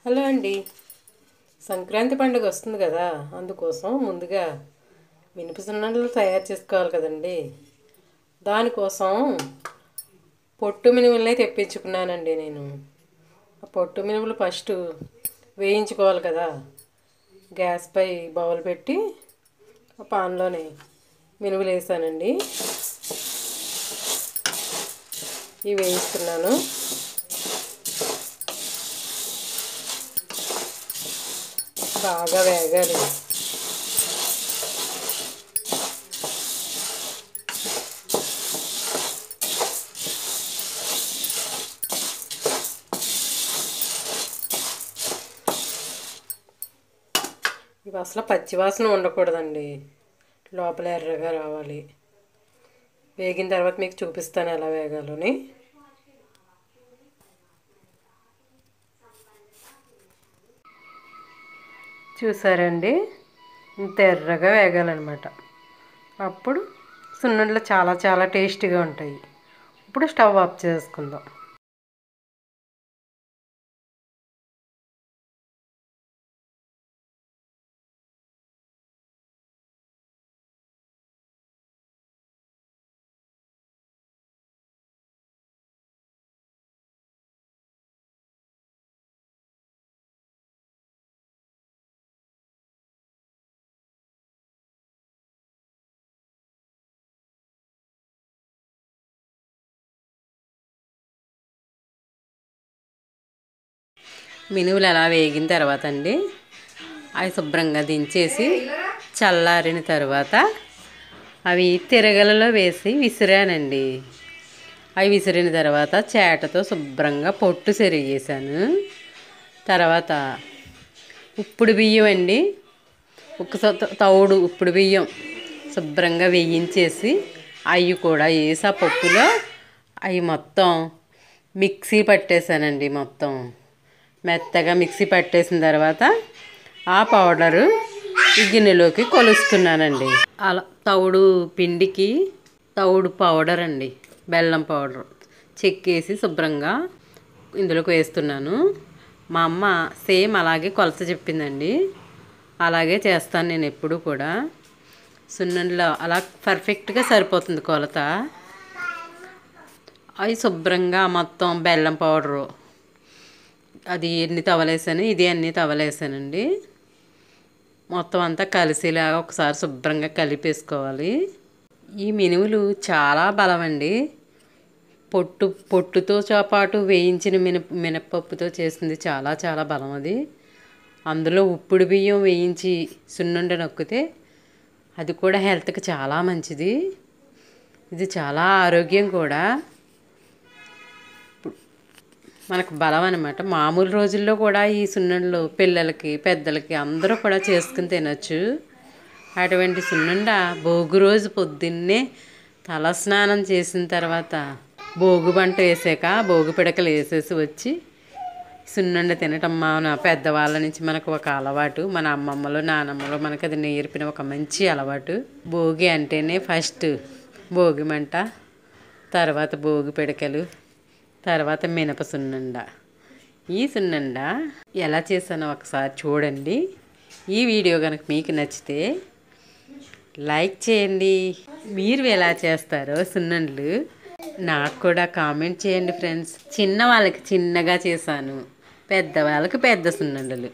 Hello అండి. సంక్రాంతి పండుగ వస్తుంది కదా, అందుకోసం ముందుగా మినపసున్నలు తయారు చేసుకోవాలి కదండి. దానికోసం పొట్టు మినుములనే తెప్పించుకున్నానండి నేను. ఆ పొట్టు మినుములు ఫస్ట్ వేయించుకోవాలి కదా. గ్యాస్పై బౌల్ పెట్టి ఆ పాన్లోనే మినుములు వేసానండి. ఇవి వేయిస్తున్నాను. బాగా వేగాలి. ఇవి అసలు పచ్చివాసన ఉండకూడదండి, లోపల ఎర్రగా రావాలి. వేగిన తర్వాత మీకు చూపిస్తాను ఎలా వేగాలని. చూసారండి, ఇంత ఎర్రగా వేగాలన్నమాట. అప్పుడు సున్నుండలు చాలా చాలా టేస్టీగా ఉంటాయి. ఇప్పుడు స్టవ్ ఆఫ్ చేసుకుందాం. మినువులు అలా వేగిన తర్వాత అండి, అవి శుభ్రంగా దించేసి చల్లారిన తర్వాత అవి తిరగలలో వేసి విసిరానండి. అవి విసిరిన తర్వాత చేటతో శుభ్రంగా పొట్టు చెరిగేసాను. తర్వాత ఉప్పుడు బియ్యం అండి, తౌడు ఉప్పుడు బియ్యం శుభ్రంగా వేయించేసి అవి కూడా వేసి ఆ పప్పులో అవి మొత్తం మిక్సీ పట్టేశానండి. మొత్తం మెత్తగా మిక్సీ పట్టేసిన తర్వాత ఆ పౌడరు ఈ గిన్నెలోకి కొలుస్తున్నానండి. అలా తౌడు పిండికి తౌడు పౌడర్ అండి, బెల్లం పౌడర్ చెక్కేసి శుభ్రంగా ఇందులోకి వేస్తున్నాను. మా అమ్మ సేమ్ అలాగే కొలత చెప్పిందండి. అలాగే చేస్తాను నేను ఎప్పుడు కూడా. సున్నుండలో అలా పర్ఫెక్ట్గా సరిపోతుంది కొలత. అవి శుభ్రంగా మొత్తం బెల్లం పౌడరు అది ఎన్ని తవలేసాను, ఇది అన్ని తవలేసానండి. మొత్తం అంతా కలిసేలాగా ఒకసారి శుభ్రంగా కలిపేసుకోవాలి. ఈ మినుములు చాలా బలమండి. పొట్టుతో పాటు వేయించిన మినపప్పుతో చేసింది చాలా చాలా బలం అది. అందులో ఉప్పుడు బియ్యం వేయించి సున్నుండ నొక్కితే అది కూడా హెల్త్కి చాలా మంచిది. ఇది చాలా ఆరోగ్యం కూడా, మనకు బలం అన్నమాట. మామూలు రోజుల్లో కూడా ఈ సున్నుండలు పిల్లలకి పెద్దలకి అందరూ కూడా చేసుకుని తినచ్చు. అటువంటి సున్నుండ భోగి రోజు పొద్దున్నే తలస్నానం చేసిన తర్వాత భోగి బంట వేసాక భోగి పిడకలు వేసేసి వచ్చి సున్నుండ తినటం మన పెద్దవాళ్ళ నుంచి మనకు ఒక అలవాటు. మన అమ్మమ్మలు నానమ్మలు మనకు అది నేర్పిన ఒక మంచి అలవాటు. భోగి అంటేనే ఫస్ట్ భోగి మంట, తర్వాత భోగి పిడకలు, తర్వాత మినప సున్నుండ. ఈ సున్నుండ ఎలా చేసానో ఒకసారి చూడండి. ఈ వీడియో కనుక మీకు నచ్చితే లైక్ చేయండి. మీరు ఎలా చేస్తారో సున్నుండలు నాకు కూడా కామెంట్ చేయండి ఫ్రెండ్స్. చిన్న వాళ్ళకి చిన్నగా చేశాను, పెద్దవాళ్ళకి పెద్ద సున్నుండలు.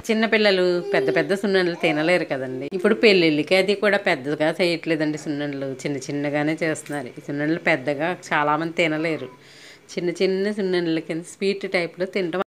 చిన్నపిల్లలు పెద్ద పెద్ద సున్నుండలు తినలేరు కదండి. ఇప్పుడు పెళ్ళిళ్ళకి అది కూడా పెద్దగా చేయట్లేదండి. సున్నుండలు చిన్న చిన్నగానే చేస్తున్నారు. ఈ సున్నుండలు పెద్దగా చాలామంది తినలేరు. చిన్న చిన్న సున్నుండల కింద స్వీట్ టైప్లో తినడం